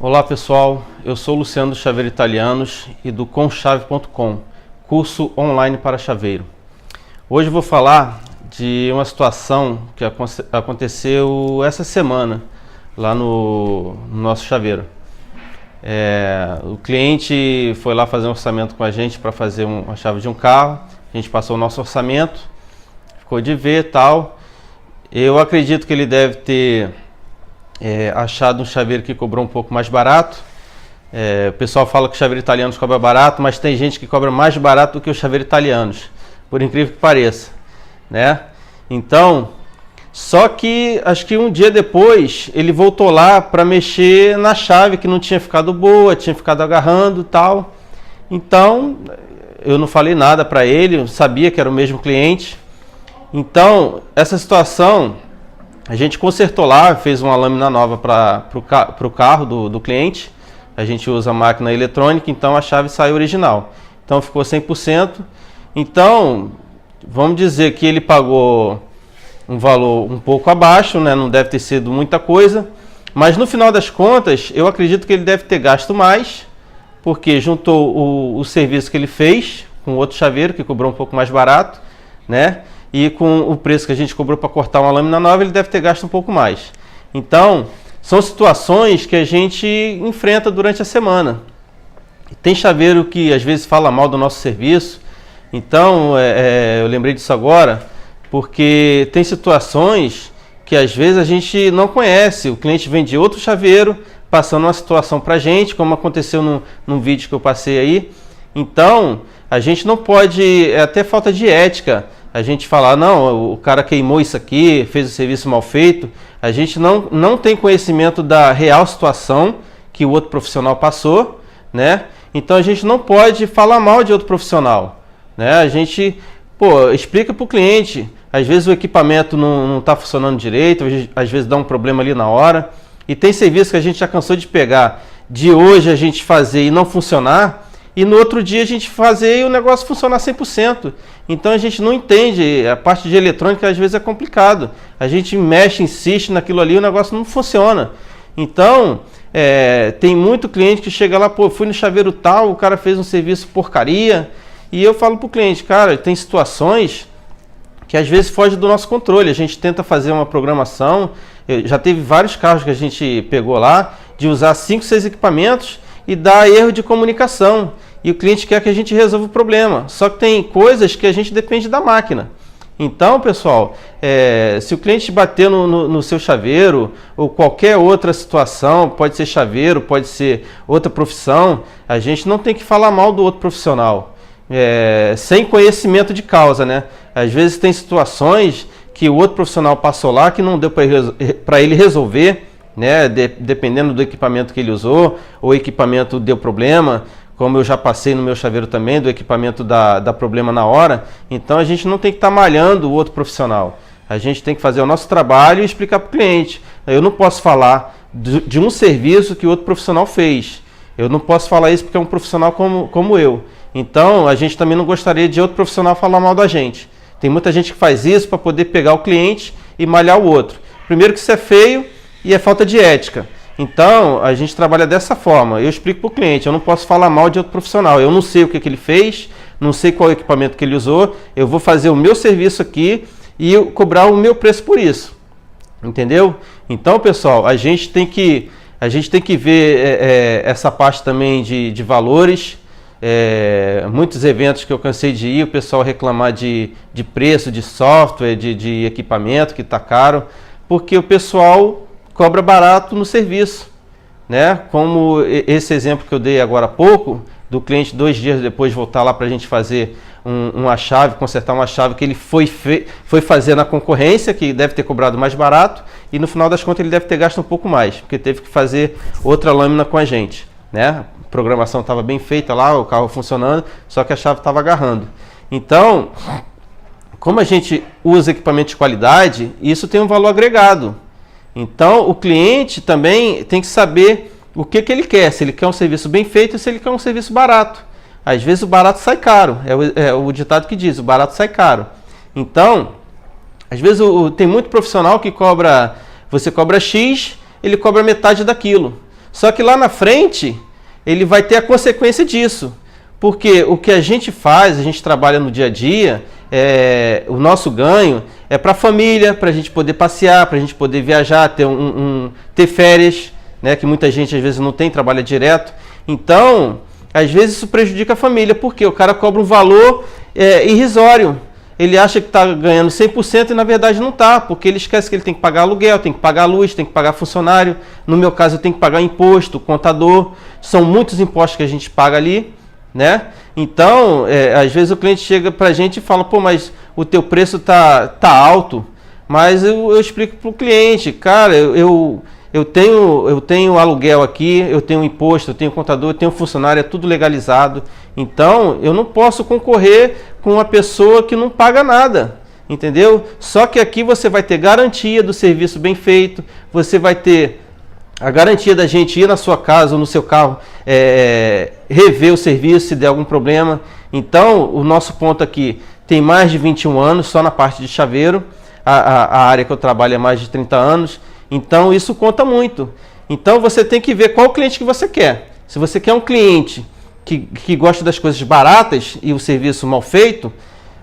Olá pessoal, eu sou o Luciano do Chaveiro Italianos e do Conchave.com, curso online para chaveiro. Hoje eu vou falar de uma situação que aconteceu essa semana lá no nosso chaveiro. O cliente foi lá fazer um orçamento com a gente para fazer uma chave de um carro. A gente passou o nosso orçamento, ficou de ver e tal. Eu acredito que ele deve ter achado um chaveiro que cobrou um pouco mais barato. O pessoal fala que o Chaveiro Italianos cobra barato, mas tem gente que cobra mais barato do que o Chaveiro Italianos, por incrível que pareça, né? Então, só que acho que um dia depois ele voltou lá para mexer na chave que não tinha ficado boa, tinha ficado agarrando e tal. Então, eu não falei nada para ele, eu sabia que era o mesmo cliente. Então, essa situação a gente consertou lá, fez uma lâmina nova para o carro do cliente. A gente usa máquina eletrônica, então a chave saiu original. Então ficou 100%. Então, vamos dizer que ele pagou um valor um pouco abaixo, né? Não deve ter sido muita coisa. Mas no final das contas, eu acredito que ele deve ter gasto mais, porque juntou o serviço que ele fez com outro chaveiro, que cobrou um pouco mais barato, né? E com o preço que a gente cobrou para cortar uma lâmina nova, ele deve ter gasto um pouco mais. Então, são situações que a gente enfrenta durante a semana. Tem chaveiro que às vezes fala mal do nosso serviço. Então, eu lembrei disso agora, porque tem situações que às vezes a gente não conhece. O cliente vem de outro chaveiro, passando uma situação para a gente, como aconteceu num vídeo que eu passei aí. Então, a gente não pode, é até falta de ética, a gente falar, não, o cara queimou isso aqui, fez o serviço mal feito. A gente não tem conhecimento da real situação que o outro profissional passou, né? Então a gente não pode falar mal de outro profissional, né? A gente, explica para o cliente. Às vezes o equipamento não está funcionando direito, às vezes dá um problema ali na hora. E tem serviço que a gente já cansou de pegar, de hoje a gente fazer e não funcionar, e no outro dia a gente fazer e o negócio funcionar 100%. Então a gente não entende, a parte de eletrônica às vezes é complicado. A gente mexe, insiste naquilo ali e o negócio não funciona. Então, tem muito cliente que chega lá, fui no chaveiro tal, o cara fez um serviço porcaria. E eu falo pro cliente, cara, tem situações que às vezes foge do nosso controle. A gente tenta fazer uma programação, já teve vários carros que a gente pegou lá, de usar 5, 6 equipamentos e dar erro de comunicação. E o cliente quer que a gente resolva o problema. Só que tem coisas que a gente depende da máquina. Então, pessoal, se o cliente bater no seu chaveiro ou qualquer outra situação, pode ser chaveiro, pode ser outra profissão, a gente não tem que falar mal do outro profissional, sem conhecimento de causa, né? Às vezes tem situações que o outro profissional passou lá que não deu para ele resolver, né? Dependendo do equipamento que ele usou, ou o equipamento deu problema, como eu já passei no meu chaveiro também, do equipamento dá problema na hora. Então a gente não tem que estar malhando o outro profissional. A gente tem que fazer o nosso trabalho e explicar para o cliente. Eu não posso falar de um serviço que o outro profissional fez. Eu não posso falar isso porque é um profissional como eu. Então a gente também não gostaria de outro profissional falar mal da gente. Tem muita gente que faz isso para poder pegar o cliente e malhar o outro. Primeiro que isso é feio e é falta de ética. Então, a gente trabalha dessa forma. Eu explico para o cliente, eu não posso falar mal de outro profissional. Eu não sei o que ele fez, não sei qual equipamento que ele usou. Eu vou fazer o meu serviço aqui e cobrar o meu preço por isso. Entendeu? Então, pessoal, a gente tem que ver essa parte também de valores. Muitos eventos que eu cansei de ir, o pessoal reclamar de preço, de software, de equipamento que está caro, porque o pessoal cobra barato no serviço, né? Como esse exemplo que eu dei agora há pouco, do cliente 2 dias depois voltar lá para a gente fazer uma chave, consertar uma chave que ele foi fazer na concorrência, que deve ter cobrado mais barato, e no final das contas ele deve ter gasto um pouco mais, porque teve que fazer outra lâmina com a gente, né? A programação estava bem feita lá, o carro funcionando, só que a chave estava agarrando. Então, como a gente usa equipamento de qualidade, isso tem um valor agregado. Então, o cliente também tem que saber o que ele quer, se ele quer um serviço bem feito ou se ele quer um serviço barato. Às vezes o barato sai caro, é o ditado que diz, o barato sai caro. Então, às vezes tem muito profissional que você cobra X, ele cobra metade daquilo. Só que lá na frente, ele vai ter a consequência disso. Porque o que a gente faz, a gente trabalha no dia a dia, o nosso ganho é para a família, para a gente poder passear, para a gente poder viajar, ter férias, né, que muita gente às vezes não tem, trabalha direto. Então, às vezes isso prejudica a família, porque o cara cobra um valor irrisório. Ele acha que está ganhando 100% e na verdade não está, porque ele esquece que ele tem que pagar aluguel, tem que pagar luz, tem que pagar funcionário. No meu caso, eu tenho que pagar imposto, contador. São muitos impostos que a gente paga ali, né? Então, às vezes o cliente chega para a gente e fala, pô, mas o teu preço tá alto. Mas eu explico para o cliente, cara, eu tenho aluguel aqui, eu tenho imposto, eu tenho contador, eu tenho funcionário, é tudo legalizado. Então, eu não posso concorrer com uma pessoa que não paga nada, entendeu? Só que aqui você vai ter garantia do serviço bem feito, você vai ter a garantia da gente ir na sua casa ou no seu carro, rever o serviço se der algum problema. Então, o nosso ponto aqui tem mais de 21 anos, só na parte de chaveiro. A área que eu trabalho é mais de 30 anos. Então, isso conta muito. Então, você tem que ver qual cliente que você quer. Se você quer um cliente que gosta das coisas baratas e o serviço mal feito,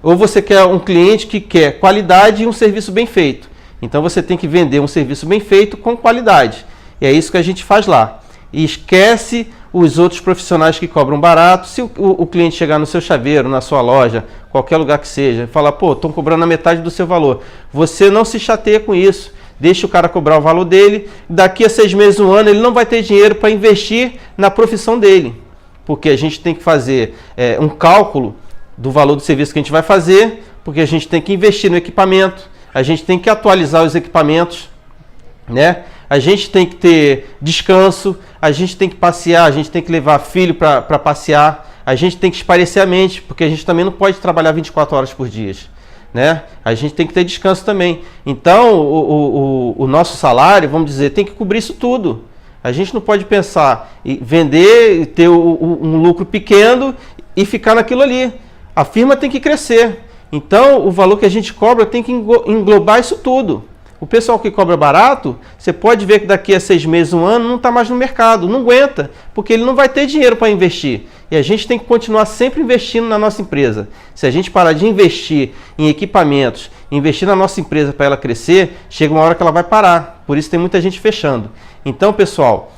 ou você quer um cliente que quer qualidade e um serviço bem feito. Então, você tem que vender um serviço bem feito com qualidade. E é isso que a gente faz lá. E esquece os outros profissionais que cobram barato. Se o cliente chegar no seu chaveiro, na sua loja, qualquer lugar que seja, e falar, pô, estão cobrando a metade do seu valor. Você não se chateia com isso. Deixa o cara cobrar o valor dele. Daqui a 6 meses, 1 ano, ele não vai ter dinheiro para investir na profissão dele. Porque a gente tem que fazer um cálculo do valor do serviço que a gente vai fazer, porque a gente tem que investir no equipamento, a gente tem que atualizar os equipamentos, né? A gente tem que ter descanso, a gente tem que passear, a gente tem que levar filho para passear, a gente tem que espairecer a mente, porque a gente também não pode trabalhar 24 horas por dia, né? A gente tem que ter descanso também. Então, o nosso salário, vamos dizer, tem que cobrir isso tudo. A gente não pode pensar em vender, ter um lucro pequeno e ficar naquilo ali. A firma tem que crescer. Então, o valor que a gente cobra tem que englobar isso tudo. O pessoal que cobra barato, você pode ver que daqui a 6 meses, 1 ano, não está mais no mercado, não aguenta, porque ele não vai ter dinheiro para investir. E a gente tem que continuar sempre investindo na nossa empresa. Se a gente parar de investir em equipamentos, investir na nossa empresa para ela crescer, chega uma hora que ela vai parar. Por isso tem muita gente fechando. Então, pessoal,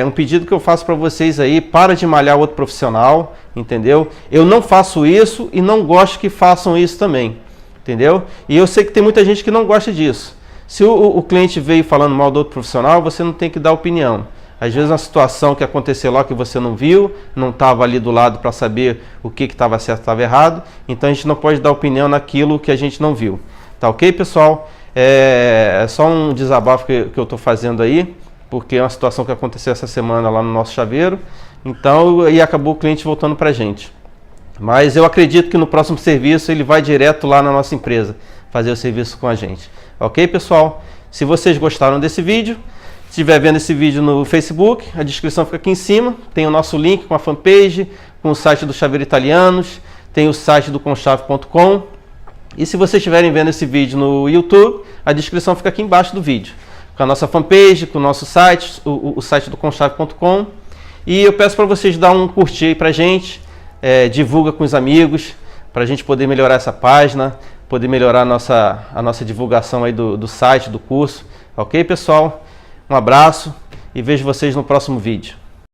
um pedido que eu faço para vocês aí, para de malhar outro profissional, entendeu? Eu não faço isso e não gosto que façam isso também, entendeu? E eu sei que tem muita gente que não gosta disso. Se o cliente veio falando mal do outro profissional, você não tem que dar opinião. Às vezes uma situação que aconteceu lá que você não viu, não estava ali do lado para saber o que estava certo e estava errado, então a gente não pode dar opinião naquilo que a gente não viu. Tá ok, pessoal? É só um desabafo que eu estou fazendo aí, porque é uma situação que aconteceu essa semana lá no nosso chaveiro, então, e acabou o cliente voltando para a gente. Mas eu acredito que no próximo serviço ele vai direto lá na nossa empresa fazer o serviço com a gente. Ok, pessoal? Se vocês gostaram desse vídeo, se estiver vendo esse vídeo no Facebook, a descrição fica aqui em cima. Tem o nosso link com a fanpage, com o site do Chaveiro Italianos, tem o site do conchave.com. E se vocês estiverem vendo esse vídeo no YouTube, a descrição fica aqui embaixo do vídeo. Com a nossa fanpage, com o nosso site, o site do conchave.com. E eu peço para vocês dar um curtir aí pra gente, divulga com os amigos, para a gente poder melhorar essa página, poder melhorar a nossa divulgação aí do site, do curso. Ok, pessoal? Um abraço e vejo vocês no próximo vídeo.